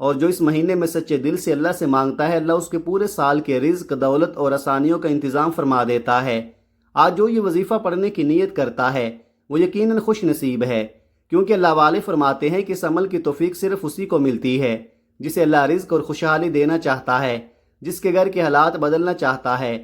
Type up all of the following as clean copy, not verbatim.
اور جو اس مہینے میں سچے دل سے اللہ سے مانگتا ہے، اللہ اس کے پورے سال کے رزق، دولت اور آسانیوں کا انتظام فرما دیتا ہے۔ آج جو یہ وظیفہ پڑھنے کی نیت کرتا ہے وہ یقیناً خوش نصیب ہے، کیونکہ اللہ والے فرماتے ہیں کہ اس عمل کی توفیق صرف اسی کو ملتی ہے جسے اللہ رزق اور خوشحالی دینا چاہتا ہے، جس کے گھر کے حالات بدلنا چاہتا ہے۔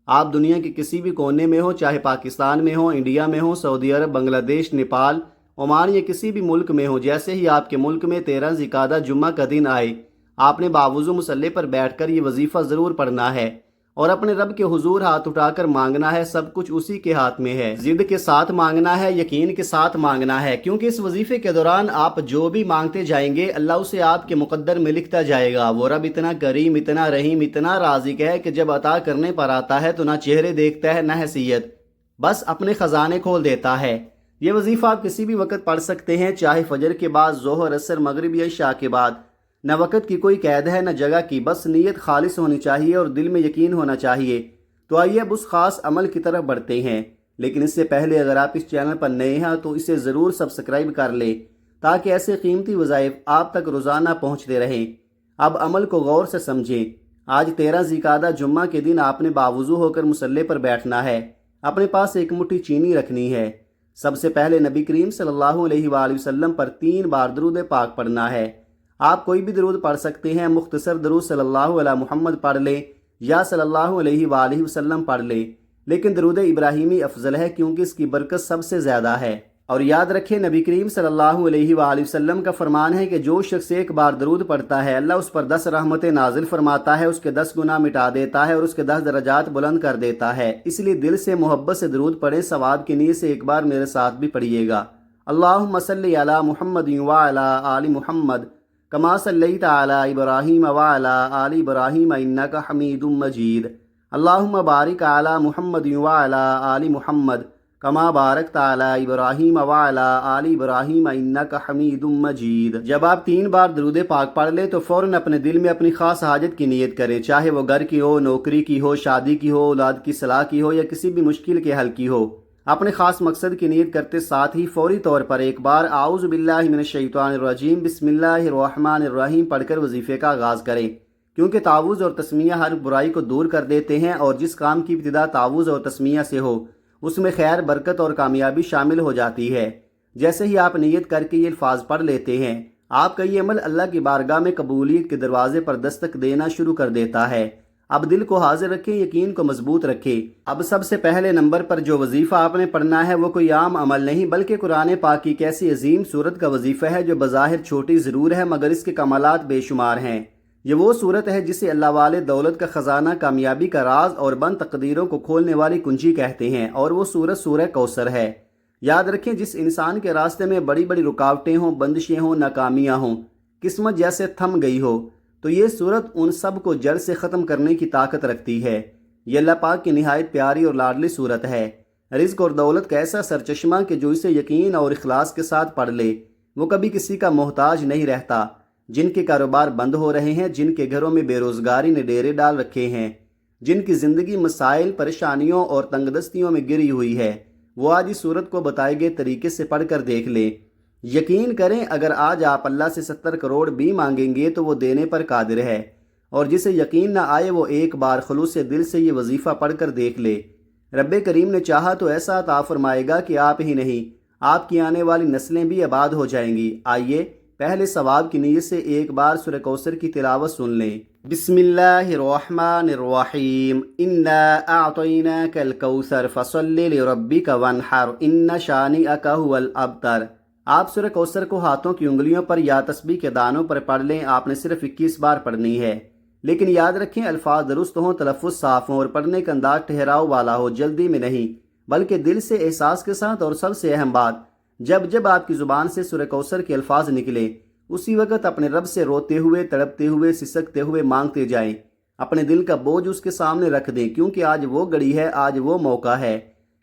آپ دنیا کے کسی بھی کونے میں ہوں، چاہے پاکستان میں ہوں، انڈیا میں ہوں، سعودی عرب، بنگلہ دیش، نیپال، عمان یا کسی بھی ملک میں ہوں، جیسے ہی آپ کے ملک میں 13 ذی القعدہ جمعہ کا دن آئے، آپ نے باوضو مصلی پر بیٹھ کر یہ وظیفہ ضرور پڑھنا ہے اور اپنے رب کے حضور ہاتھ اٹھا کر مانگنا ہے۔ سب کچھ اسی کے ہاتھ میں ہے، ضد کے ساتھ مانگنا ہے، یقین کے ساتھ مانگنا ہے، کیونکہ اس وظیفے کے دوران آپ جو بھی مانگتے جائیں گے اللہ اسے آپ کے مقدر میں لکھتا جائے گا۔ وہ رب اتنا کریم، اتنا رحیم، اتنا رازق ہے کہ جب عطا کرنے پر آتا ہے تو نہ چہرے دیکھتا ہے نہ حیثیت، بس اپنے خزانے کھول دیتا ہے۔ یہ وظیفہ آپ کسی بھی وقت پڑھ سکتے ہیں، چاہے فجر کے بعد، ظہر، عصر، مغرب یا عشاء کے بعد۔ نہ وقت کی کوئی قید ہے نہ جگہ کی، بس نیت خالص ہونی چاہیے اور دل میں یقین ہونا چاہیے۔ تو آئیے اب اس خاص عمل کی طرف بڑھتے ہیں، لیکن اس سے پہلے اگر آپ اس چینل پر نئے ہیں تو اسے ضرور سبسکرائب کر لیں تاکہ ایسے قیمتی وظائف آپ تک روزانہ پہنچتے رہیں۔ اب عمل کو غور سے سمجھیں۔ آج 13 ذی القعدہ جمعہ کے دن آپ نے باوضو ہو کر مصلی پر بیٹھنا ہے۔ اپنے پاس ایک مٹھی چینی رکھنی ہے۔ سب سے پہلے نبی کریم صلی اللہ علیہ وآلہ وسلم پر 3 بار درود پاک پڑھنا ہے۔ آپ کوئی بھی درود پڑھ سکتے ہیں، مختصر درود صلی اللہ علیہ محمد پڑھ لیں یا صلی اللہ علیہ وآلہ وسلم پڑھ لیں، لیکن درود ابراہیمی افضل ہے کیونکہ اس کی برکت سب سے زیادہ ہے۔ اور یاد رکھیں نبی کریم صلی اللہ علیہ وآلہ وسلم کا فرمان ہے کہ جو شخص ایک بار درود پڑھتا ہے اللہ اس پر 10 رحمتیں نازل فرماتا ہے، اس کے 10 گناہ مٹا دیتا ہے اور اس کے 10 درجات بلند کر دیتا ہے۔ اس لیے دل سے محبت سے درود پڑھیں، ثواب کی نیت سے ایک بار میرے ساتھ بھی پڑھیے گا۔ اللہم صلی علی محمد وعلی آل محمد کما صلیت علی ابراہیم وعلی آل ابراہیم انک حمید مجید۔ اللہم بارک علی محمد وعلی آل محمد کما بارکت علی ابراہیم وعلی آل ابراہیم انک حمید مجید۔ جب آپ 3 بار درود پاک پڑھ لیں تو فوراً اپنے دل میں اپنی خاص حاجت کی نیت کریں، چاہے وہ گھر کی ہو، نوکری کی ہو، شادی کی ہو، اولاد کی صلاح کی ہو یا کسی بھی مشکل کے حل کی ہو۔ اپنے خاص مقصد کی نیت کرتے ساتھ ہی فوری طور پر ایک بار اعوذ باللہ من الشیطان الرجیم بسم اللہ الرحمن الرحیم پڑھ کر وظیفے کا آغاز کریں، کیونکہ تعوذ اور تسمیہ ہر برائی کو دور کر دیتے ہیں اور جس کام کی ابتدا تعوذ اور تسمیہ سے ہو اس میں خیر، برکت اور کامیابی شامل ہو جاتی ہے۔ جیسے ہی آپ نیت کر کے یہ الفاظ پڑھ لیتے ہیں آپ کا یہ عمل اللہ کی بارگاہ میں قبولیت کے دروازے پر دستک دینا شروع کر دیتا ہے۔ اب دل کو حاضر رکھیں، یقین کو مضبوط رکھیں۔ اب سب سے پہلے نمبر پر جو وظیفہ آپ نے پڑھنا ہے وہ کوئی عام عمل نہیں بلکہ قرآن پاک کی ایک ایسی عظیم سورت کا وظیفہ ہے جو بظاہر چھوٹی ضرور ہے مگر اس کے کمالات بے شمار ہیں۔ یہ وہ صورت ہے جسے اللہ والے دولت کا خزانہ، کامیابی کا راز اور بند تقدیروں کو کھولنے والی کنجی کہتے ہیں، اور وہ صورت سورہ کوثر ہے۔ یاد رکھیں جس انسان کے راستے میں بڑی بڑی رکاوٹیں ہوں، بندشیں ہوں، ناکامیاں ہوں، قسمت جیسے تھم گئی ہو، تو یہ صورت ان سب کو جڑ سے ختم کرنے کی طاقت رکھتی ہے۔ یہ اللہ پاک کی نہایت پیاری اور لاڈلی صورت ہے۔ رزق اور دولت کا ایسا سرچشمہ کہ جو اسے یقین اور اخلاص کے ساتھ پڑھ لے وہ کبھی کسی کا محتاج نہیں رہتا۔ جن کے کاروبار بند ہو رہے ہیں، جن کے گھروں میں بے روزگاری نے ڈیرے ڈال رکھے ہیں، جن کی زندگی مسائل، پریشانیوں اور تنگ دستیوں میں گری ہوئی ہے، وہ آج اس صورت کو بتائے گئے طریقے سے پڑھ کر دیکھ لیں۔ یقین کریں اگر آج آپ اللہ سے 70 کروڑ بھی مانگیں گے تو وہ دینے پر قادر ہے، اور جسے یقین نہ آئے وہ ایک بار خلوص دل سے یہ وظیفہ پڑھ کر دیکھ لے۔ رب کریم نے چاہا تو ایسا عطا فرمائے گا کہ آپ ہی نہیں آپ کی آنے والی نسلیں بھی آباد ہو جائیں گی۔ آئیے پہلے ثواب کی نیت سے ایک بار سورہ کوثر کی تلاوت سن لیں۔ بسم اللہ الرحمن الرحیم انا اعطیناک الکوثر فصل لربک وانحر ان شانئک ھو الابتر۔ آپ سورہ کوثر کو ہاتھوں کی انگلیوں پر یا تسبیح کے دانوں پر پڑھ لیں۔ آپ نے صرف 21 بار پڑھنی ہے، لیکن یاد رکھیں الفاظ درست ہوں، تلفظ صاف ہوں اور پڑھنے کا انداز ٹھہراؤ والا ہو، جلدی میں نہیں بلکہ دل سے، احساس کے ساتھ۔ اور سب سے اہم بات، جب آپ کی زبان سے سورہ کوثر کے الفاظ نکلیں اسی وقت اپنے رب سے روتے ہوئے، تڑپتے ہوئے، سسکتے ہوئے مانگتے جائیں۔ اپنے دل کا بوجھ اس کے سامنے رکھ دیں، کیونکہ آج وہ گھڑی ہے، آج وہ موقع ہے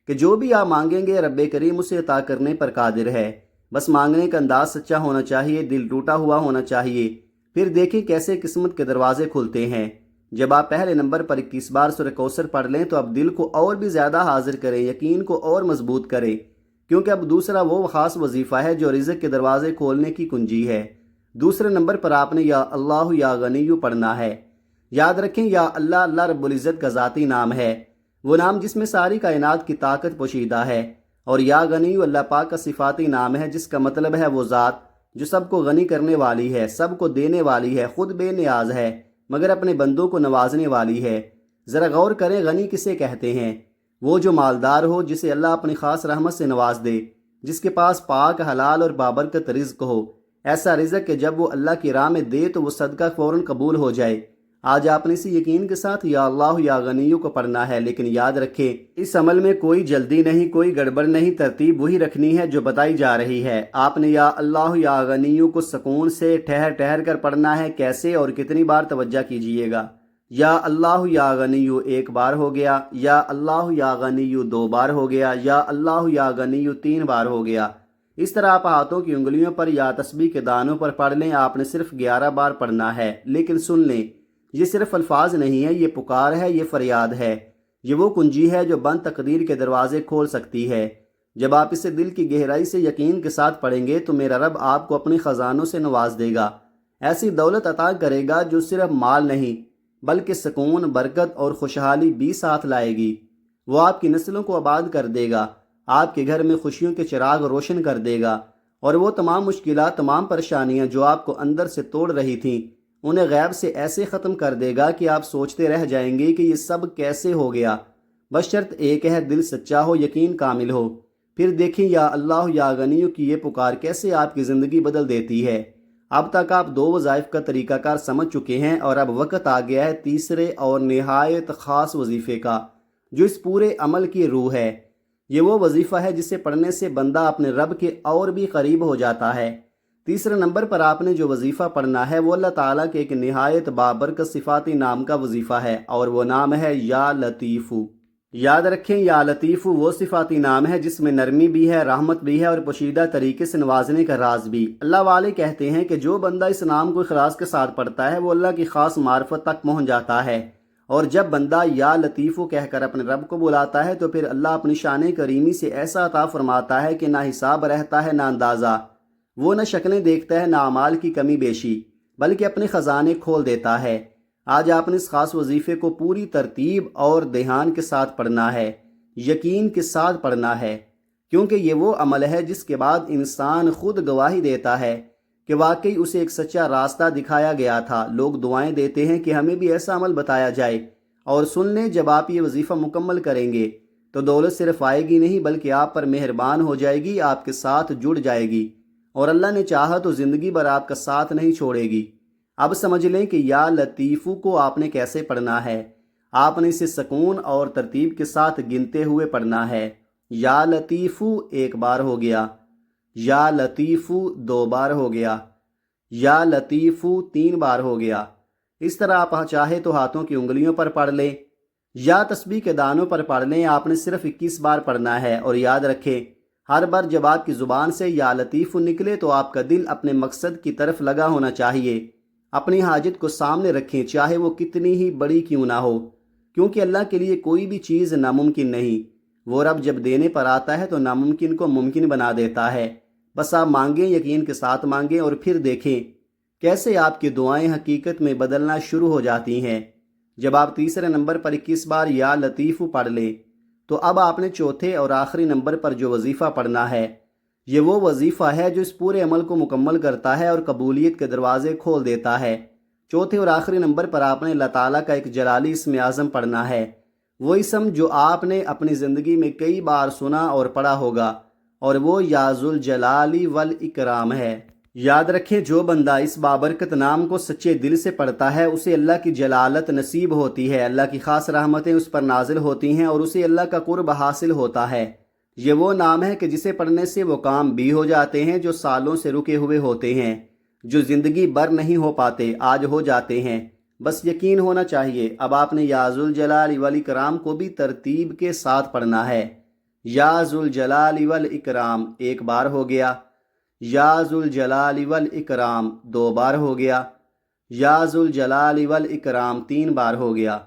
کہ جو بھی آپ مانگیں گے رب کریم اسے عطا کرنے پر قادر ہے۔ بس مانگنے کا انداز سچا ہونا چاہیے، دل ٹوٹا ہوا ہونا چاہیے، پھر دیکھیں کیسے قسمت کے دروازے کھلتے ہیں۔ جب آپ پہلے نمبر پر 21 بار سورہ کوثر پڑھ لیں تو اب دل کو اور بھی زیادہ حاضر کریں، یقین کو اور مضبوط کریں، کیونکہ اب دوسرا وہ خاص وظیفہ ہے جو رزق کے دروازے کھولنے کی کنجی ہے۔ دوسرے نمبر پر آپ نے یا اللہ یا غنی پڑھنا ہے۔ یاد رکھیں یا اللہ اللہ رب العزت کا ذاتی نام ہے، وہ نام جس میں ساری کائنات کی طاقت پوشیدہ ہے، اور یا غنی اللہ پاک کا صفاتی نام ہے جس کا مطلب ہے وہ ذات جو سب کو غنی کرنے والی ہے، سب کو دینے والی ہے، خود بے نیاز ہے مگر اپنے بندوں کو نوازنے والی ہے۔ ذرا غور کریں غنی کسے کہتے ہیں؟ وہ جو مالدار ہو، جسے اللہ اپنی خاص رحمت سے نواز دے، جس کے پاس پاک حلال اور بابرکت رزق ہو، ایسا رزق کہ جب وہ اللہ کی راہ میں دے تو وہ صدقہ فوراً قبول ہو جائے۔ آج آپ نے اسی یقین کے ساتھ یا اللہ یا غنیو کو پڑھنا ہے، لیکن یاد رکھیں اس عمل میں کوئی جلدی نہیں، کوئی گڑبڑ نہیں، ترتیب وہی رکھنی ہے جو بتائی جا رہی ہے۔ آپ نے یا اللہ یا غنیو کو سکون سے ٹھہر ٹھہر کر پڑھنا ہے۔ کیسے اور کتنی بار؟ توجہ کیجئے گا۔ یا اللہ یا غنیو ایک بار ہو گیا، یا اللہ یا غنیو دو بار ہو گیا، یا اللہ یا غنیو تین بار ہو گیا۔ اس طرح آپ ہاتھوں کی انگلیوں پر یا تسبیح کے دانوں پر پڑھ لیں۔ آپ نے صرف 11 بار پڑھنا ہے، لیکن سن لیں یہ صرف الفاظ نہیں ہے، یہ پکار ہے، یہ فریاد ہے، یہ وہ کنجی ہے جو بند تقدیر کے دروازے کھول سکتی ہے۔ جب آپ اسے دل کی گہرائی سے یقین کے ساتھ پڑھیں گے تو میرا رب آپ کو اپنی خزانوں سے نواز دے گا، ایسی دولت عطا کرے گا جو صرف مال نہیں بلکہ سکون، برکت اور خوشحالی بھی ساتھ لائے گی۔ وہ آپ کی نسلوں کو آباد کر دے گا، آپ کے گھر میں خوشیوں کے چراغ روشن کر دے گا، اور وہ تمام مشکلات، تمام پریشانیاں جو آپ کو اندر سے توڑ رہی تھیں، انہیں غیب سے ایسے ختم کر دے گا کہ آپ سوچتے رہ جائیں گے کہ یہ سب کیسے ہو گیا۔ بس شرط ایک ہے، دل سچا ہو، یقین کامل ہو۔ پھر دیکھیں یا اللہ یا غنیو کی یہ پکار کیسے آپ کی زندگی بدل دیتی ہے۔ اب تک آپ 2 وظائف کا طریقہ کار سمجھ چکے ہیں، اور اب وقت آ گیا ہے تیسرے اور نہایت خاص وظیفے کا، جو اس پورے عمل کی روح ہے۔ یہ وہ وظیفہ ہے جسے پڑھنے سے بندہ اپنے رب کے اور بھی قریب ہو جاتا ہے۔ تیسرے نمبر پر آپ نے جو وظیفہ پڑھنا ہے وہ اللہ تعالیٰ کے ایک نہایت بابرکت صفاتی نام کا وظیفہ ہے، اور وہ نام ہے یا لطیفو۔ یاد رکھیں یا لطیفو وہ صفاتی نام ہے جس میں نرمی بھی ہے، رحمت بھی ہے، اور پوشیدہ طریقے سے نوازنے کا راز بھی۔ اللہ والے کہتے ہیں کہ جو بندہ اس نام کو اخلاص کے ساتھ پڑھتا ہے وہ اللہ کی خاص معرفت تک پہنچ جاتا ہے، اور جب بندہ یا لطیفو کہہ کر اپنے رب کو بلاتا ہے تو پھر اللہ اپنی شان کریمی سے ایسا عطا فرماتا ہے کہ نہ حساب رہتا ہے نہ اندازہ۔ وہ نہ شکلیں دیکھتا ہے نہ اعمال کی کمی بیشی، بلکہ اپنے خزانے کھول دیتا ہے۔ آج آپ نے اس خاص وظیفے کو پوری ترتیب اور دھیان کے ساتھ پڑھنا ہے، یقین کے ساتھ پڑھنا ہے، کیونکہ یہ وہ عمل ہے جس کے بعد انسان خود گواہی دیتا ہے کہ واقعی اسے ایک سچا راستہ دکھایا گیا تھا۔ لوگ دعائیں دیتے ہیں کہ ہمیں بھی ایسا عمل بتایا جائے، اور سن لیں جب آپ یہ وظیفہ مکمل کریں گے تو دولت صرف آئے گی نہیں بلکہ آپ پر مہربان ہو جائے گی، آپ کے ساتھ جڑ جائے گی، اور اللہ نے چاہا تو زندگی بھر آپ کا ساتھ نہیں چھوڑے گی۔ اب سمجھ لیں کہ یا لطیفو کو آپ نے کیسے پڑھنا ہے۔ آپ نے اسے سکون اور ترتیب کے ساتھ گنتے ہوئے پڑھنا ہے۔ یا لطیفو ایک بار ہو گیا، یا لطیفو 2 بار ہو گیا، یا لطیفو 3 بار ہو گیا۔ اس طرح آپ چاہے تو ہاتھوں کی انگلیوں پر پڑھ لیں یا تسبیح کے دانوں پر پڑھ لیں۔ آپ نے صرف 21 بار پڑھنا ہے، اور یاد رکھیں ہر بار جب آپ کی زبان سے یا لطیف نکلے تو آپ کا دل اپنے مقصد کی طرف لگا ہونا چاہیے۔ اپنی حاجت کو سامنے رکھیں، چاہے وہ کتنی ہی بڑی کیوں نہ ہو، کیونکہ اللہ کے لیے کوئی بھی چیز ناممکن نہیں۔ وہ رب جب دینے پر آتا ہے تو ناممکن کو ممکن بنا دیتا ہے۔ بس آپ مانگیں، یقین کے ساتھ مانگیں، اور پھر دیکھیں کیسے آپ کی دعائیں حقیقت میں بدلنا شروع ہو جاتی ہیں۔ جب آپ تیسرے نمبر پر 21 بار یا لطیفو پڑھ لیں تو اب آپ نے چوتھے اور آخری نمبر پر جو وظیفہ پڑھنا ہے، یہ وہ وظیفہ ہے جو اس پورے عمل کو مکمل کرتا ہے اور قبولیت کے دروازے کھول دیتا ہے۔ چوتھے اور آخری نمبر پر آپ نے اللہ تعالیٰ کا ایک جلالی اسم اعظم پڑھنا ہے، وہ اسم جو آپ نے اپنی زندگی میں کئی بار سنا اور پڑھا ہوگا، اور وہ یا ذوالجلال والاکرام ہے۔ یاد رکھیں جو بندہ اس بابرکت نام کو سچے دل سے پڑھتا ہے اسے اللہ کی جلالت نصیب ہوتی ہے، اللہ کی خاص رحمتیں اس پر نازل ہوتی ہیں، اور اسے اللہ کا قرب حاصل ہوتا ہے۔ یہ وہ نام ہے کہ جسے پڑھنے سے وہ کام بھی ہو جاتے ہیں جو سالوں سے رکے ہوئے ہوتے ہیں، جو زندگی بھر نہیں ہو پاتے آج ہو جاتے ہیں۔ بس یقین ہونا چاہیے۔ اب آپ نے یا ذوالجلال والاکرام کو بھی ترتیب کے ساتھ پڑھنا ہے۔ یا ذوالجلال والاکرام 1 بار ہو گیا، یا ذوالجلال والاکرام 2 بار ہو گیا، یا ذوالجلال والاکرام 3 بار ہو گیا۔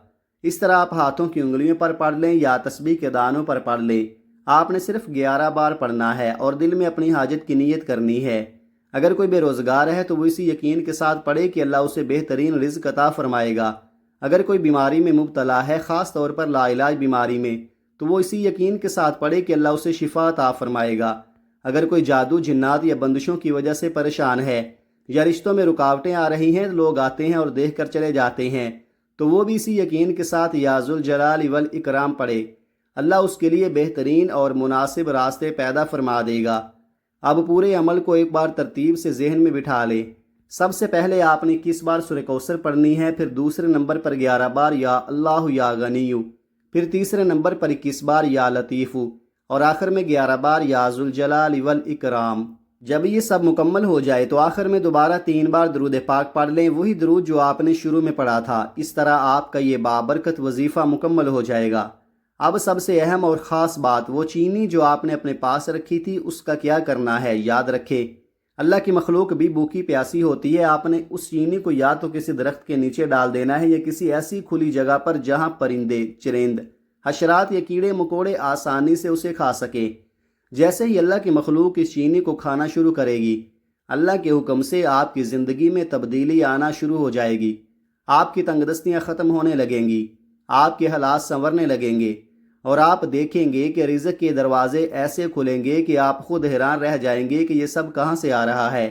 اس طرح آپ ہاتھوں کی انگلیوں پر پڑھ لیں یا تسبیح کے دانوں پر پڑھ لیں۔ آپ نے صرف 11 بار پڑھنا ہے، اور دل میں اپنی حاجت کی نیت کرنی ہے۔ اگر کوئی بے روزگار ہے تو وہ اسی یقین کے ساتھ پڑھے کہ اللہ اسے بہترین رزق عطا فرمائے گا۔ اگر کوئی بیماری میں مبتلا ہے، خاص طور پر لا علاج بیماری میں، تو وہ اسی یقین کے ساتھ پڑھے کہ اللہ اسے شفا عطا فرمائے گا۔ اگر کوئی جادو، جنات یا بندشوں کی وجہ سے پریشان ہے یا رشتوں میں رکاوٹیں آ رہی ہیں، لوگ آتے ہیں اور دیکھ کر چلے جاتے ہیں، تو وہ بھی اسی یقین کے ساتھ یا ذوالجلال والاکرام پڑھے، اللہ اس کے لیے بہترین اور مناسب راستے پیدا فرما دے گا۔ اب پورے عمل کو ایک بار ترتیب سے ذہن میں بٹھا لیں۔ سب سے پہلے آپ نے 21 بار سورہ کوثر پڑھنی ہے، پھر دوسرے نمبر پر 11 بار یا اللہ یا غنیو، پھر تیسرے نمبر پر 21 بار یا لطیفو، اور آخر میں 11 بار یا ذوالجلال والاکرام۔ جب یہ سب مکمل ہو جائے تو آخر میں دوبارہ 3 بار درود پاک پڑھ لیں، وہی درود جو آپ نے شروع میں پڑھا تھا۔ اس طرح آپ کا یہ بابرکت وظیفہ مکمل ہو جائے گا۔ اب سب سے اہم اور خاص بات، وہ چینی جو آپ نے اپنے پاس رکھی تھی اس کا کیا کرنا ہے، یاد رکھے اللہ کی مخلوق بھی بھوکی پیاسی ہوتی ہے۔ آپ نے اس چینی کو یا تو کسی درخت کے نیچے ڈال دینا ہے یا کسی ایسی کھلی جگہ پر جہاں پرندے، چرند، حشرات یا کیڑے مکوڑے آسانی سے اسے کھا سکیں۔ جیسے ہی اللہ کی مخلوق اس چینی کو کھانا شروع کرے گی، اللہ کے حکم سے آپ کی زندگی میں تبدیلی آنا شروع ہو جائے گی۔ آپ کی تنگ دستیاں ختم ہونے لگیں گی، آپ کے حالات سنورنے لگیں گے، اور آپ دیکھیں گے کہ رزق کے دروازے ایسے کھلیں گے کہ آپ خود حیران رہ جائیں گے کہ یہ سب کہاں سے آ رہا ہے۔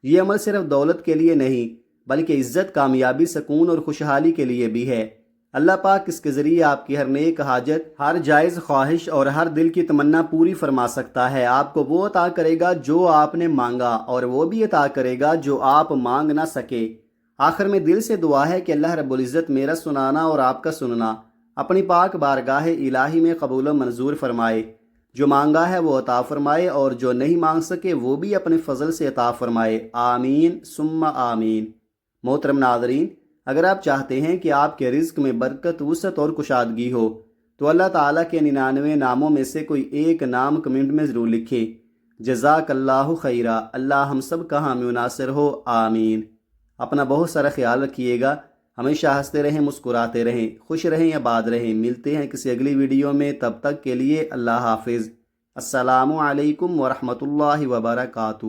یہ عمل صرف دولت کے لیے نہیں بلکہ عزت، کامیابی، سکون اور خوشحالی کے لیے بھی ہے۔ اللہ پاک اس کے ذریعے آپ کی ہر نیک حاجت، ہر جائز خواہش اور ہر دل کی تمنا پوری فرما سکتا ہے۔ آپ کو وہ عطا کرے گا جو آپ نے مانگا، اور وہ بھی عطا کرے گا جو آپ مانگ نہ سکے۔ آخر میں دل سے دعا ہے کہ اللہ رب العزت میرا سنانا اور آپ کا سننا اپنی پاک بارگاہ الہی میں قبول و منظور فرمائے۔ جو مانگا ہے وہ عطا فرمائے، اور جو نہیں مانگ سکے وہ بھی اپنے فضل سے عطا فرمائے۔ آمین ثم آمین۔ محترم ناظرین، اگر آپ چاہتے ہیں کہ آپ کے رزق میں برکت، وسعت اور کشادگی ہو تو اللہ تعالیٰ کے 99 ناموں میں سے کوئی ایک نام کمنٹ میں ضرور لکھیں۔ جزاک اللہ خیرہ۔ اللہ ہم سب کا حامی و ناصر ہو، آمین۔ اپنا بہت سارا خیال رکھیے گا، ہمیشہ ہنستے رہیں، مسکراتے رہیں، خوش رہیں، آباد رہیں۔ ملتے ہیں کسی اگلی ویڈیو میں، تب تک کے لیے اللہ حافظ۔ السلام علیکم ورحمۃ اللہ وبرکاتہ۔